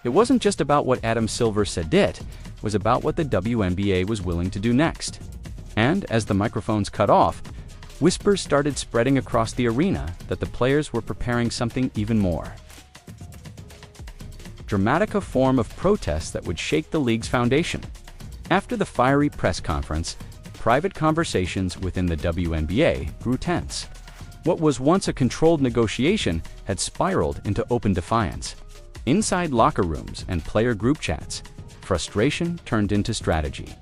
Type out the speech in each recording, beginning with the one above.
It wasn't just about what Adam Silver said it was about what the WNBA was willing to do next. And as the microphones cut off, whispers started spreading across the arena that the players were preparing something even more dramatic, a form of protest that would shake the league's foundation. After the fiery press conference, private conversations within the WNBA grew tense. What was once a controlled negotiation had spiraled into open defiance. Inside locker rooms and player group chats, frustration turned into strategy.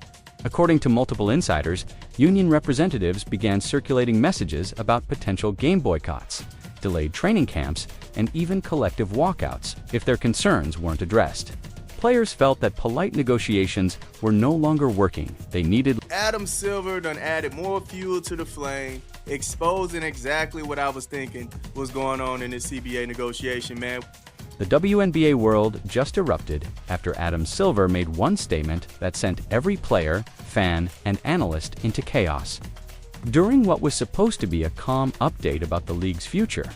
According to multiple insiders, union representatives began circulating messages about potential game boycotts, delayed training camps, and even collective walkouts if their concerns weren't addressed. Players felt that polite negotiations were no longer working. They needed Adam Silver done added more fuel to the flame, exposing exactly what I was thinking was going on in this CBA negotiation, man. The WNBA world just erupted after Adam Silver made one statement that sent every player, fan, and analyst into chaos. During what was supposed to be a calm update about the league's future,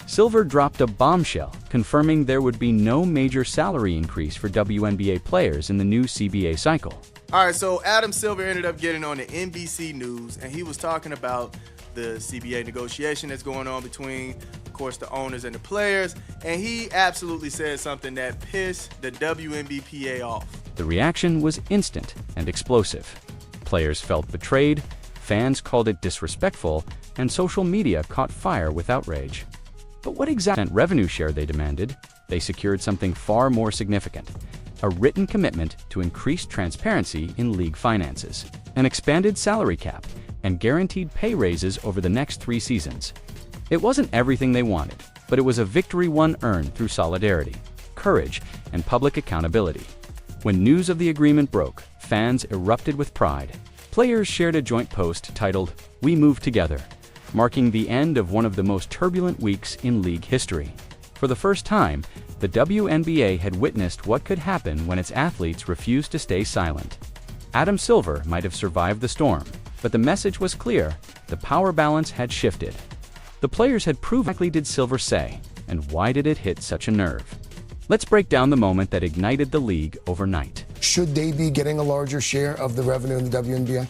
Silver dropped a bombshell, confirming there would be no major salary increase for WNBA players in the new CBA cycle. All right, so Adam Silver ended up getting on the NBC News, and he was talking about the CBA negotiation that's going on between, of course, the owners and the players, and he absolutely said something that pissed the WNBPA off. The reaction was instant and explosive. Players felt betrayed, fans called it disrespectful, and social media caught fire with outrage. But what exact revenue share they demanded? They secured something far more significant: a written commitment to increased transparency in league finances, an expanded salary cap, and guaranteed pay raises over the next 3 seasons. It wasn't everything they wanted, but it was a victory one earned through solidarity, courage, and public accountability. When news of the agreement broke, fans erupted with pride. Players shared a joint post titled, "We Move Together," marking the end of one of the most turbulent weeks in league history. For the first time, the WNBA had witnessed what could happen when its athletes refused to stay silent. Adam Silver might have survived the storm, but the message was clear: the power balance had shifted. The players had proved. Exactly did Silver say, and why did it hit such a nerve? Let's break down the moment that ignited the league overnight. Should they be getting a larger share of the revenue in the WNBA?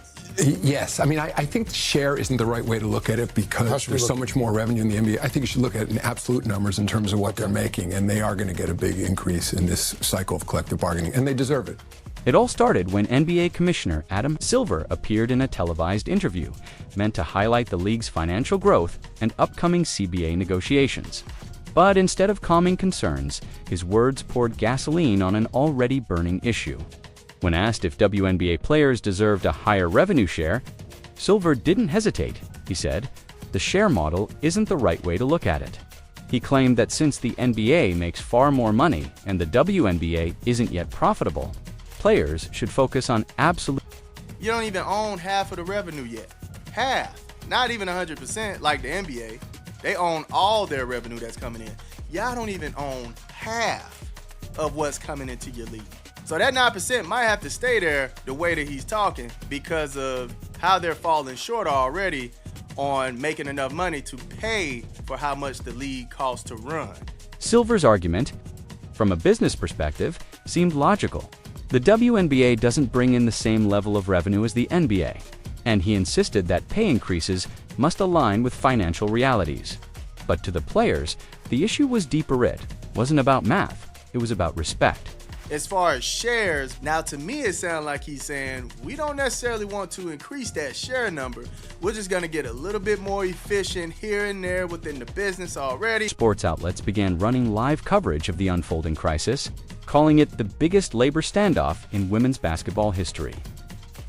Yes. I mean, I think share isn't the right way to look at it because there's so much more revenue in the NBA. I think you should look at it in absolute numbers in terms of what they're making, and they are going to get a big increase in this cycle of collective bargaining, and they deserve it. It all started when NBA Commissioner Adam Silver appeared in a televised interview meant to highlight the league's financial growth and upcoming CBA negotiations. But instead of calming concerns, his words poured gasoline on an already burning issue. When asked if WNBA players deserved a higher revenue share, Silver didn't hesitate. He said, "The share model isn't the right way to look at it." He claimed that since the NBA makes far more money and the WNBA isn't yet profitable, players should focus on absolute. You don't even own half of the revenue yet. Half. Not even 100% like the NBA. They own all their revenue that's coming in. Y'all don't even own half of what's coming into your league. So that 9% might have to stay there the way that he's talking because of how they're falling short already on making enough money to pay for how much the league costs to run. Silver's argument, from a business perspective, seemed logical. The WNBA doesn't bring in the same level of revenue as the NBA, and he insisted that pay increases must align with financial realities. But to the players, the issue was deeper. It wasn't about math, it was about respect. As far as shares, now to me it sounds like he's saying we don't necessarily want to increase that share number. We're just going to get a little bit more efficient here and there within the business already. Sports outlets began running live coverage of the unfolding crisis, calling it the biggest labor standoff in women's basketball history.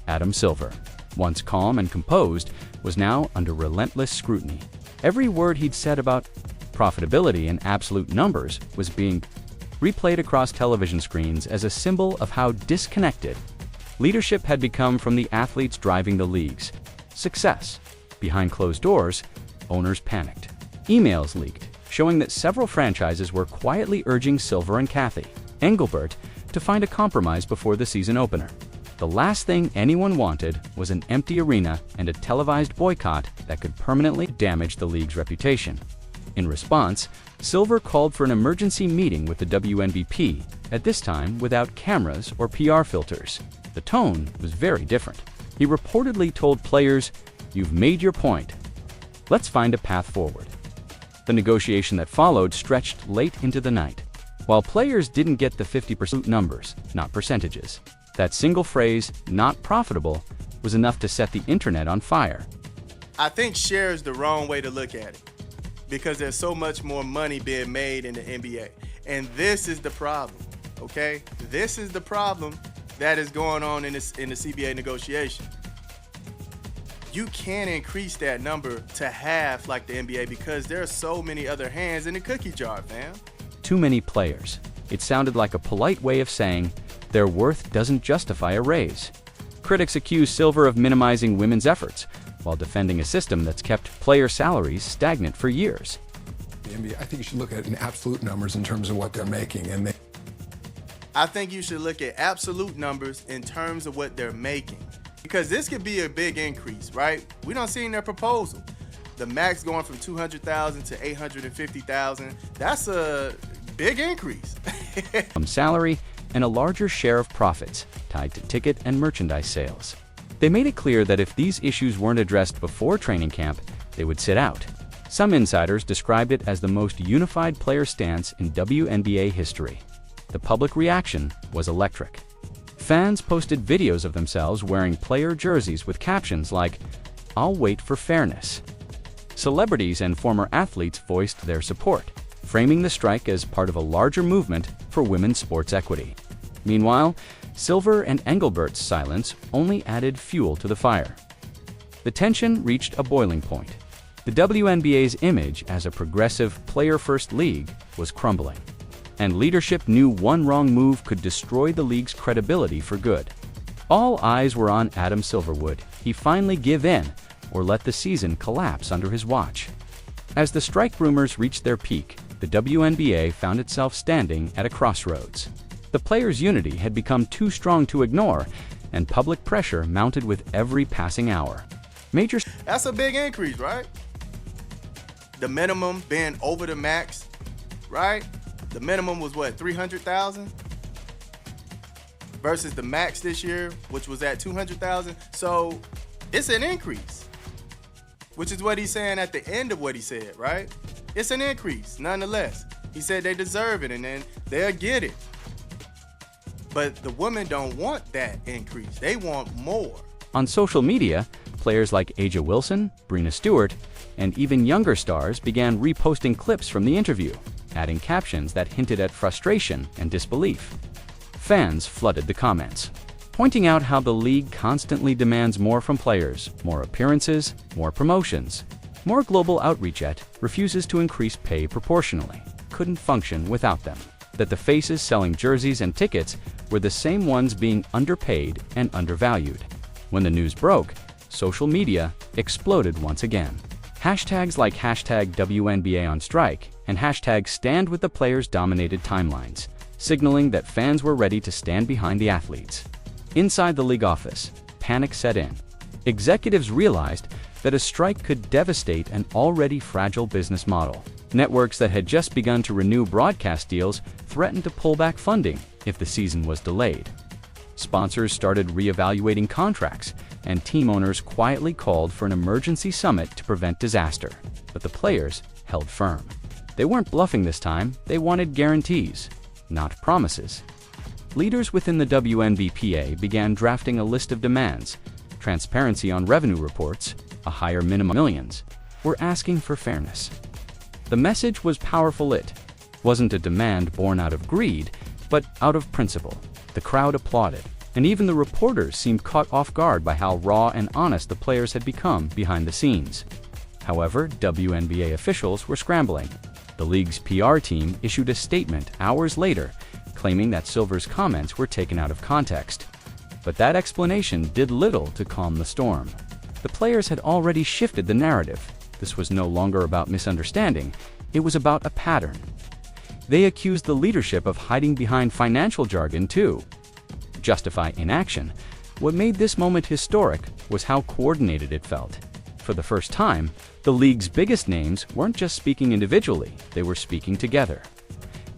Adam Silver, once calm and composed, was now under relentless scrutiny. Every word he'd said about profitability and absolute numbers was being replayed across television screens as a symbol of how disconnected leadership had become from the athletes driving the league's success. Behind closed doors, owners panicked. Emails leaked, showing that several franchises were quietly urging Silver and Kathy Engelbert to find a compromise before the season opener. The last thing anyone wanted was an empty arena and a televised boycott that could permanently damage the league's reputation. In response, Silver called for an emergency meeting with the WNBP, at this time without cameras or PR filters. The tone was very different. He reportedly told players, "You've made your point. Let's find a path forward." The negotiation that followed stretched late into the night. While players didn't get the 50% numbers, not percentages, that single phrase, "not profitable," was enough to set the internet on fire. I think share is the wrong way to look at it because there's so much more money being made in the NBA. And this is the problem, okay? This is the problem that is going on in the CBA negotiation. You can't increase that number to half like the NBA because there are so many other hands in the cookie jar, fam. Too many players. It sounded like a polite way of saying their worth doesn't justify a raise. Critics accuse Silver of minimizing women's efforts while defending a system that's kept player salaries stagnant for years. The NBA, I think you should look at it in absolute numbers in terms of what they're making. I think you should look at absolute numbers in terms of what they're making. Because this could be a big increase, right? We don't see in their proposal. The max going from $200,000 to $850,000. That's a big increase. From salary and a larger share of profits tied to ticket and merchandise sales. They made it clear that if these issues weren't addressed before training camp, they would sit out. Some insiders described it as the most unified player stance in WNBA history. The public reaction was electric. Fans posted videos of themselves wearing player jerseys with captions like, "I'll wait for fairness." Celebrities and former athletes voiced their support, framing the strike as part of a larger movement for women's sports equity. Meanwhile, Silver and Engelbert's silence only added fuel to the fire. The tension reached a boiling point. The WNBA's image as a progressive, player-first league was crumbling, and leadership knew one wrong move could destroy the league's credibility for good. All eyes were on Adam Silver. Would he finally give in or let the season collapse under his watch? As the strike rumors reached their peak, the WNBA found itself standing at a crossroads. The players' unity had become too strong to ignore, and public pressure mounted with every passing hour. That's a big increase, right? The minimum being over the max, right? The minimum was what, 300,000? Versus the max this year, which was at 200,000. So it's an increase, which is what he's saying at the end of what he said, right? It's an increase, nonetheless. He said they deserve it and then they'll get it. But the women don't want that increase. They want more. On social media, players like Aja Wilson, Breena Stewart, and even younger stars began reposting clips from the interview, adding captions that hinted at frustration and disbelief. Fans flooded the comments, pointing out how the league constantly demands more from players, more appearances, more promotions, more global outreach, yet refuses to increase pay proportionally, couldn't function without them, that the faces selling jerseys and tickets were the same ones being underpaid and undervalued. When the news broke, social media exploded once again. Hashtags like #WNBA on strike and #stand with the players dominated timelines, signaling that fans were ready to stand behind the athletes. Inside the league office, panic set in. Executives realized that a strike could devastate an already fragile business model. Networks that had just begun to renew broadcast deals threatened to pull back funding if the season was delayed. Sponsors started reevaluating contracts, and team owners quietly called for an emergency summit to prevent disaster. But the players held firm. They weren't bluffing this time, they wanted guarantees, not promises. Leaders within the WNBPA began drafting a list of demands: transparency on revenue reports, a higher minimum millions. Were asking for fairness. The message was powerful. It wasn't a demand born out of greed, but out of principle. The crowd applauded, and even the reporters seemed caught off guard by how raw and honest the players had become behind the scenes. However, WNBA officials were scrambling. The league's PR team issued a statement hours later, claiming that Silver's comments were taken out of context. But that explanation did little to calm the storm. The players had already shifted the narrative. This was no longer about misunderstanding, it was about a pattern. They accused the leadership of hiding behind financial jargon to justify inaction. What made this moment historic was how coordinated it felt. for the first time, the league's biggest names weren't just speaking individually, they were speaking together,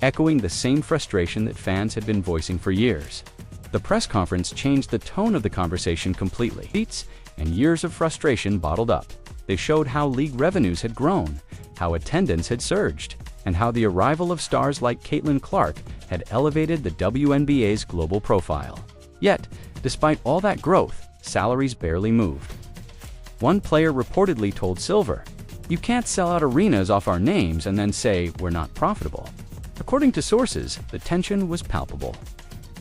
echoing the same frustration that fans had been voicing for years. The press conference changed the tone of the conversation completely. Seats and years of frustration bottled up. They showed how league revenues had grown, how attendance had surged, and how the arrival of stars like Caitlin Clark had elevated the WNBA's global profile. Yet, despite all that growth, salaries barely moved. One player reportedly told Silver, "You can't sell out arenas off our names and then say we're not profitable." According to sources, the tension was palpable.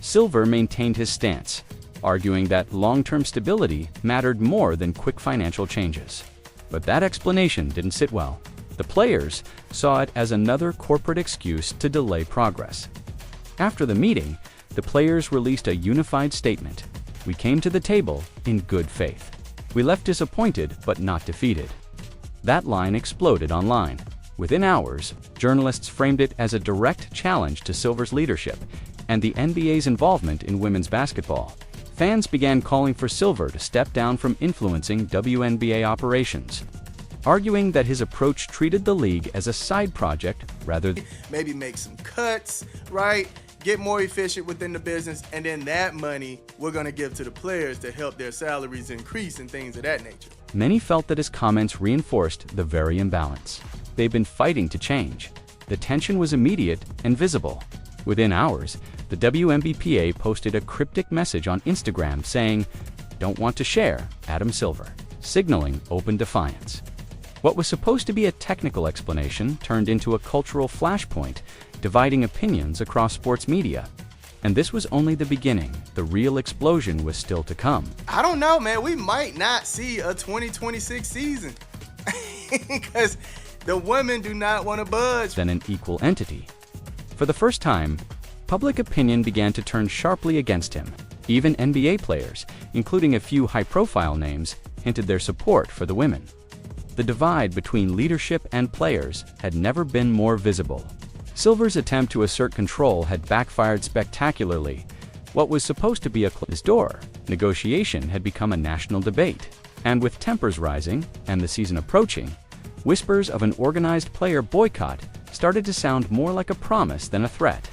Silver maintained his stance, arguing that long-term stability mattered more than quick financial changes. But that explanation didn't sit well. The players saw it as another corporate excuse to delay progress. After the meeting, the players released a unified statement. "We came to the table in good faith. We left disappointed but not defeated." That line exploded online. Within hours, journalists framed it as a direct challenge to Silver's leadership and the NBA's involvement in women's basketball. Fans began calling for Silver to step down from influencing WNBA operations, arguing that his approach treated the league as a side project rather than maybe make some cuts, right? Get more efficient within the business, and then that money we're going to give to the players to help their salaries increase and things of that nature. Many felt that his comments reinforced the very imbalance they've been fighting to change. The tension was immediate and visible. Within hours, the WNBA posted a cryptic message on Instagram saying, "Don't want to share, Adam Silver," signaling open defiance. What was supposed to be a technical explanation turned into a cultural flashpoint, dividing opinions across sports media. And this was only the beginning. The real explosion was still to come. I don't know, man. We might not see a 2026 season because the women do not want to budge. Than an equal entity. For the first time, public opinion began to turn sharply against him. Even NBA players, including a few high-profile names, hinted their support for the women. The divide between leadership and players had never been more visible. Silver's attempt to assert control had backfired spectacularly. What was supposed to be a closed door negotiation had become a national debate. And with tempers rising and the season approaching, whispers of an organized player boycott started to sound more like a promise than a threat.